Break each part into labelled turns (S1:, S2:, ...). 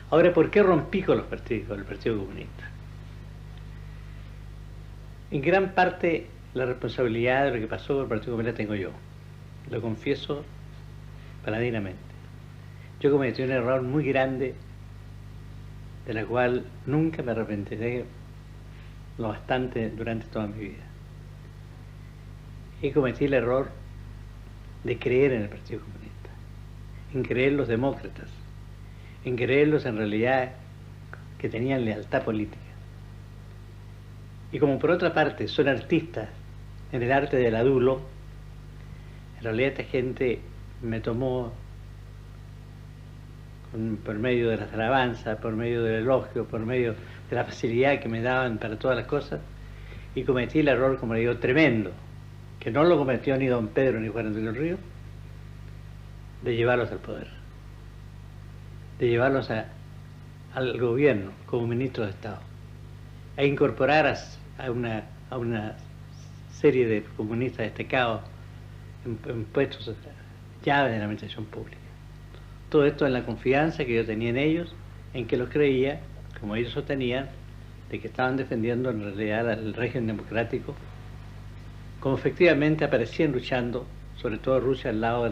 S1: Ahora, ¿por qué rompí con con el Partido Comunista? En gran parte la responsabilidad de lo que pasó con el Partido Comunista tengo yo. Lo confieso paladinamente. Yo cometí un error muy grande de la cual nunca me arrepentiré lo bastante durante toda mi vida. Y cometí el error de creer en el Partido Comunista, en creer en los demócratas, en creerlos en realidad que tenían lealtad política. Y como por otra parte son artistas en el arte del adulo, en realidad esta gente me tomó por medio de las alabanzas, por medio del elogio, por medio de la facilidad que me daban para todas las cosas, y cometí el error, como le digo, tremendo, que no lo cometió ni don Pedro ni Juan Antonio Ríos, de llevarlos al poder, de llevarlos al gobierno como ministro de Estado, e incorporar a una serie de comunistas destacados en puestos llaves de la administración pública. Todo esto en la confianza que yo tenía en ellos, en que los creía, como ellos sostenían, de que estaban defendiendo en realidad el régimen democrático, como efectivamente aparecían luchando, sobre todo Rusia al lado de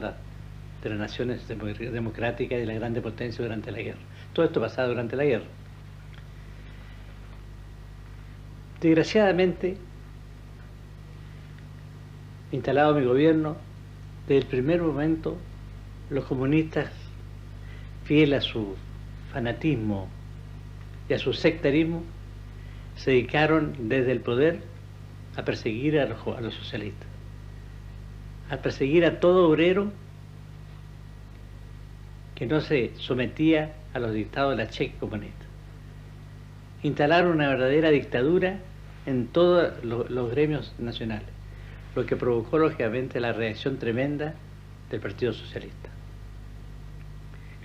S1: las naciones democráticas y de la grande potencia durante la guerra. Todo esto pasaba durante la guerra. Desgraciadamente, instalado mi gobierno, desde el primer momento, los comunistas, fieles a su fanatismo y a su sectarismo, se dedicaron desde el poder a perseguir a los socialistas, a perseguir a todo obrero que no se sometía a los dictados de la checa comunista. Instalaron una verdadera dictadura en todos los gremios nacionales, lo que provocó lógicamente la reacción tremenda del Partido Socialista.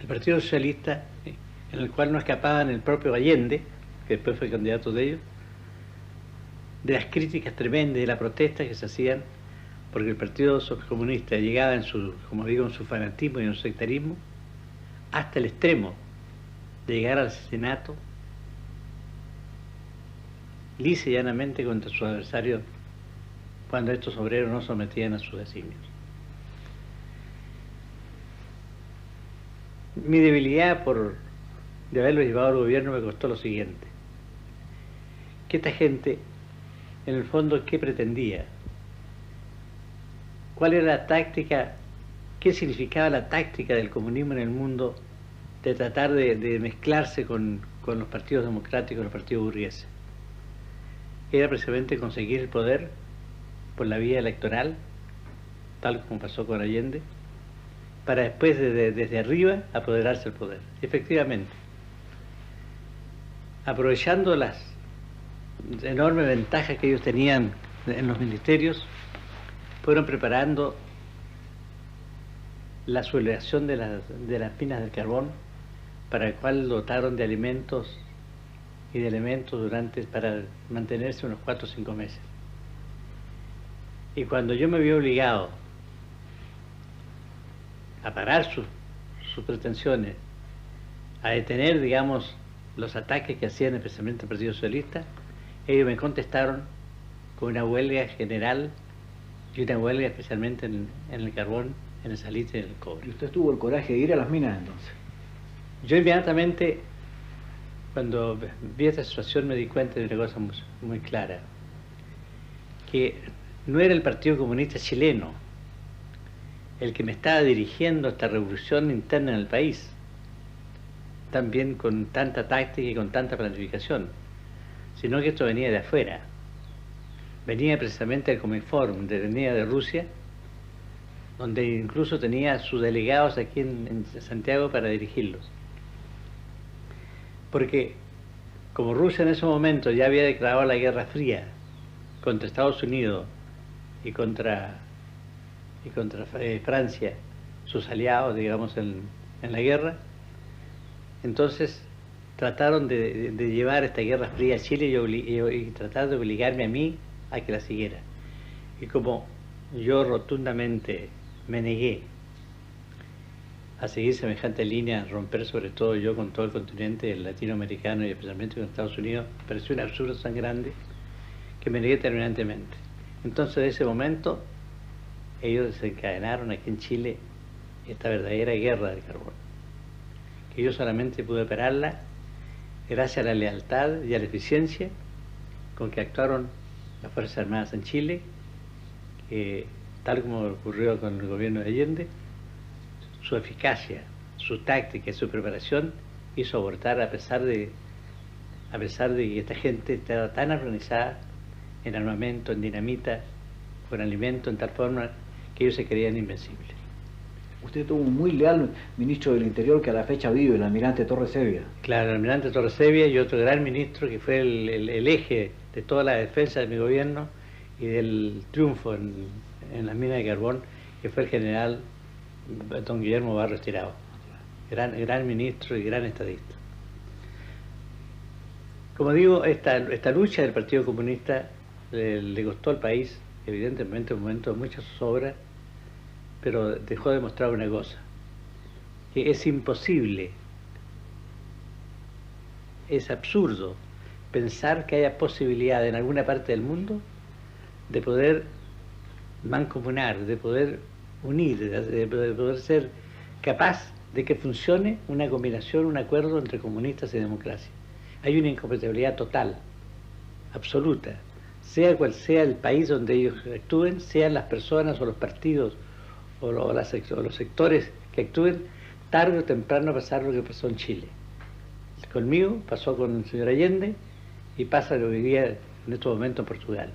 S1: El Partido Socialista, en el cual no escapaban el propio Allende, que después fue candidato de ellos, de las críticas tremendas y de la protesta que se hacían, porque el Partido Comunista llegaba en su, como digo, en su fanatismo y en su sectarismo, hasta el extremo de llegar al asesinato, lisa y llanamente contra sus adversarios, cuando estos obreros no sometían a sus designios. Mi debilidad de haberlo llevado al gobierno me costó lo siguiente: que esta gente, en el fondo, ¿qué pretendía? ¿Cuál era la táctica? ¿Qué significaba la táctica del comunismo en el mundo de tratar de mezclarse con los partidos democráticos, los partidos burgueses? Era precisamente conseguir el poder por la vía electoral, tal como pasó con Allende, para después desde arriba apoderarse del poder. Efectivamente, aprovechando las enormes ventajas que ellos tenían en los ministerios, fueron preparando la sublevación de las minas del carbón, para el cual dotaron de alimentos y de elementos para mantenerse unos 4 o 5 meses. Y cuando yo me vi obligado a parar sus pretensiones, a detener, digamos, los ataques que hacían especialmente el Partido Socialista, ellos me contestaron con una huelga general y una huelga especialmente en el carbón, en el salitre y en el cobre.
S2: ¿Y usted tuvo el coraje de ir a las minas entonces?
S1: Yo inmediatamente, cuando vi esta situación, me di cuenta de una cosa muy clara, que no era el Partido Comunista chileno el que me estaba dirigiendo esta revolución interna en el país, también con tanta táctica y con tanta planificación, sino que esto venía de afuera. Venía precisamente del Cominform, venía de Rusia, donde incluso tenía sus delegados aquí en Santiago para dirigirlos. Porque como Rusia en ese momento ya había declarado la Guerra Fría contra Estados Unidos y contra Francia, sus aliados, digamos, en la guerra, entonces trataron de llevar esta Guerra Fría a Chile y tratar de obligarme a mí a que la siguiera. Y como yo rotundamente me negué a seguir semejante línea, romper sobre todo yo con todo el continente latinoamericano y especialmente con Estados Unidos, me pareció un absurdo tan grande que me negué terminantemente. Entonces, de ese momento, ellos desencadenaron aquí en Chile esta verdadera guerra del carbón, que yo solamente pude operarla gracias a la lealtad y a la eficiencia con que actuaron las Fuerzas Armadas en Chile, que, tal como ocurrió con el gobierno de Allende, su eficacia, su táctica y su preparación hizo abortar a pesar de que esta gente estaba tan organizada en armamento, en dinamita, con alimento, en tal forma que ellos se creían invencibles.
S2: Usted tuvo un muy leal ministro del Interior que a la fecha vive, el almirante Torres Evia.
S1: Claro, el almirante Torres Evia y otro gran ministro que fue el eje de toda la defensa de mi gobierno y del triunfo en las minas de carbón, que fue el general don Guillermo Barros Tirado, gran ministro y gran estadista. Como digo, esta lucha del Partido Comunista le costó al país, evidentemente, un momento de mucha zozobra, pero dejó de mostrar una cosa, que es imposible, es absurdo pensar que haya posibilidad en alguna parte del mundo de poder mancomunar, de poder unir, de poder ser capaz de que funcione una combinación, un acuerdo entre comunistas y democracia. Hay una incompatibilidad total, absoluta, sea cual sea el país donde ellos actúen, sean las personas o los partidos o los sectores que actúen, tarde o temprano pasar lo que pasó en Chile. Conmigo pasó con el señor Allende y pasa lo que hoy día en estos momentos en Portugal.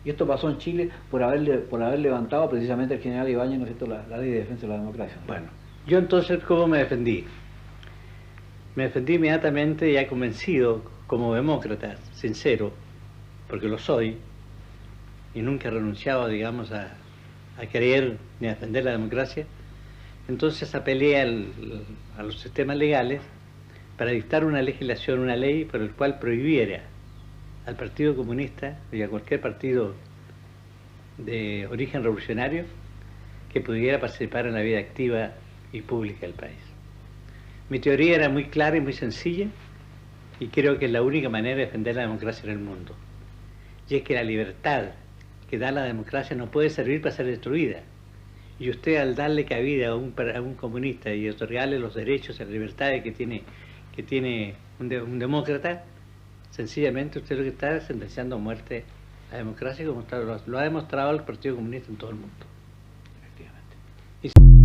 S2: Y esto pasó en Chile por haber levantado precisamente el general Ibáñez, ¿no es cierto?, la ley de defensa de la democracia.
S1: Bueno, yo entonces, ¿cómo me defendí? Me defendí inmediatamente, ya convencido, como demócrata, sincero, porque lo soy, y nunca he renunciado, digamos, a creer ni a defender la democracia. Entonces apelé a los sistemas legales para dictar una legislación, una ley por el cual prohibiera al Partido Comunista y a cualquier partido de origen revolucionario que pudiera participar en la vida activa y pública del país. Mi teoría era muy clara y muy sencilla, y creo que es la única manera de defender la democracia en el mundo. Y es que la libertad que da la democracia no puede servir para ser destruida. Y usted, al darle cabida a un comunista y otorgarle los derechos y las libertades que tiene un demócrata, sencillamente usted lo que está es sentenciando a muerte la democracia, como lo ha demostrado el Partido Comunista en todo el mundo.
S2: Efectivamente.